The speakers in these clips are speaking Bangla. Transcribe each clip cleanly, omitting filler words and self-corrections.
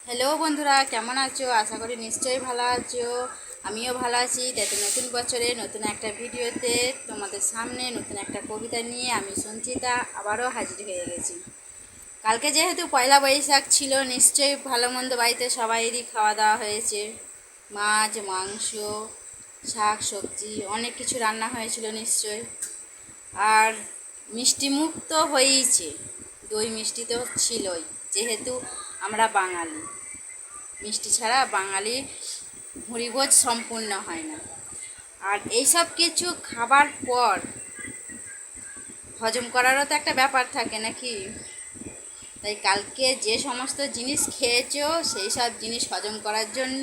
হ্যালো বন্ধুরা, কেমন আছো? আশা করি নিশ্চয়ই ভালো আছো। আমিও ভালো আছি। তাই তো নতুন বছরে নতুন একটা ভিডিওতে তোমাদের সামনে নতুন একটা কবিতা নিয়ে আমি সঞ্চিতা আবারও হাজির হয়ে গেছি। কালকে যেহেতু পয়লা বৈশাখ ছিল, নিশ্চয়ই ভালো মন্দ বাড়িতে সবাইয়েরই খাওয়া দাওয়া হয়েছে। মাছ, মাংস, শাক সবজি অনেক কিছু রান্না হয়েছিল নিশ্চয়ই। আর মিষ্টি মুখ তো হয়েইছে, দই মিষ্টি তো ছিলই, যেহেতু আমরা বাঙালি। মিষ্টি ছাড়া বাঙালি ভুঁড়িভোজ সম্পূর্ণ হয় না। আর এইসব কিছু খাবার পর হজম করারও তো একটা ব্যাপার থাকে নাকি। তাই কালকে যে সমস্ত জিনিস খেয়েছো সেই সব জিনিস হজম করার জন্য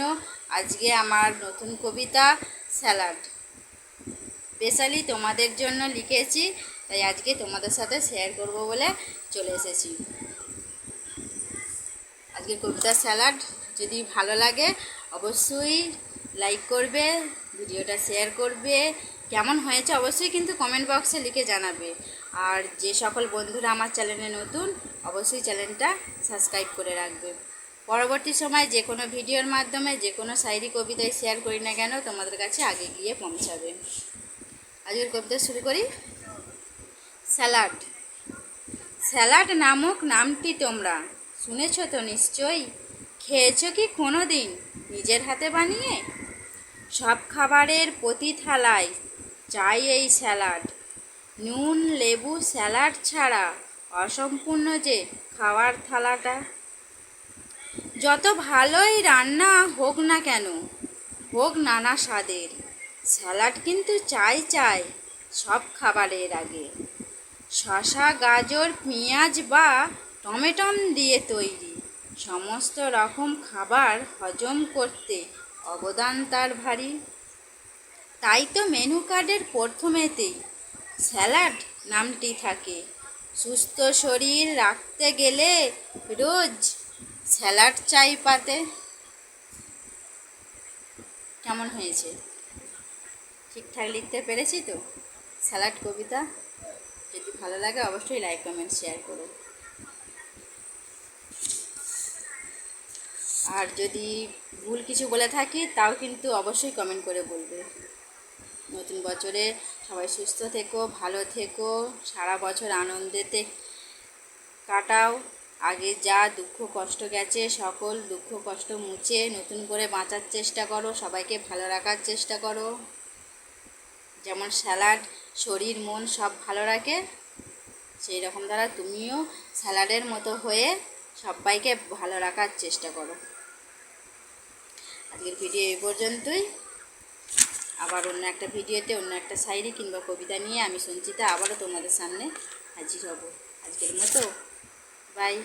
আজকে আমার নতুন কবিতা স্যালাড স্পেশালি তোমাদের জন্য লিখেছি। তাই আজকে তোমাদের সাথে শেয়ার করব বলে চলে এসেছি। আজকের কবিতা স্যালাড যদি ভালো লাগে অবশ্যই লাইক করবে, ভিডিওটা শেয়ার করবে। কেমন হয়েছে অবশ্যই কিন্তু কমেন্ট বক্সে লিখে জানাবে। আর যে সকল বন্ধুরা আমার চ্যানেলে নতুন, অবশ্যই চ্যানেলটা সাবস্ক্রাইব করে রাখবে। পরবর্তী সময় যে কোনো ভিডিওর মাধ্যমে যে কোনো শায়রি কবিতায় শেয়ার করি না কেন তোমাদের কাছে আগে গিয়ে পৌঁছাবে। আজকের কবিতা শুরু করি। স্যালাড। স্যালাড নামক নামটি তোমরা শুনেছ তো নিশ্চয়ই। খেয়েছ কি কোনো দিন নিজের হাতে বানিয়ে? সব খাবারের প্রতি থালায় চাই এই স্যালাড। নুন লেবু স্যালাড ছাড়া অসম্পূর্ণ যে খাওয়ার থালাটা। যত ভালোই রান্না হোক না কেন, হোক নানা স্বাদের, স্যালাড কিন্তু চাই চাই সব খাবারের আগে। শসা গাজর পেঁয়াজ বা টমেটম দিয়ে তৈরি সমস্ত রকম খাবার হজম করতে অবদান তার ভারী। তাই তো মেনু কার্ডের প্রথমেতেই স্যালাড নামটি থাকে। সুস্থ শরীর রাখতে গেলে রোজ স্যালাড চাই পাতে। কেমন হয়েছে? ঠিকঠাক লিখতে পেরেছি তো? স্যালাড কবিতা যদি ভালো লাগে অবশ্যই লাইক কমেন্ট শেয়ার করো। আর যদি ভুল কিছু বলে থাকি তাও কিন্তু অবশ্যই কমেন্ট করে বলবে। নতুন বছরে সবাই সুস্থ থেকো, ভালো থেকো, সারা বছর আনন্দেতে কাটাও। আগে যা দুঃখ কষ্ট গেছে সকল দুঃখ কষ্ট মুছে নতুন করে বাঁচার চেষ্টা করো, সবাইকে ভালো রাখার চেষ্টা করো। যেমন স্যালাড শরীর মন সব ভালো রাখে, সেই রকম দ্বারা তুমিও স্যালাডের মতো হয়ে সবাইকে ভালো রাখার চেষ্টা করো। আজকের ভিডিও এই পর্যন্তই। আবার অন্য একটা ভিডিওতে অন্য একটা শায়রি কিংবা কবিতা নিয়ে আমি সঞ্চিতা আবারও তোমাদের সামনে হাজির হব। আজকের মতো বাই।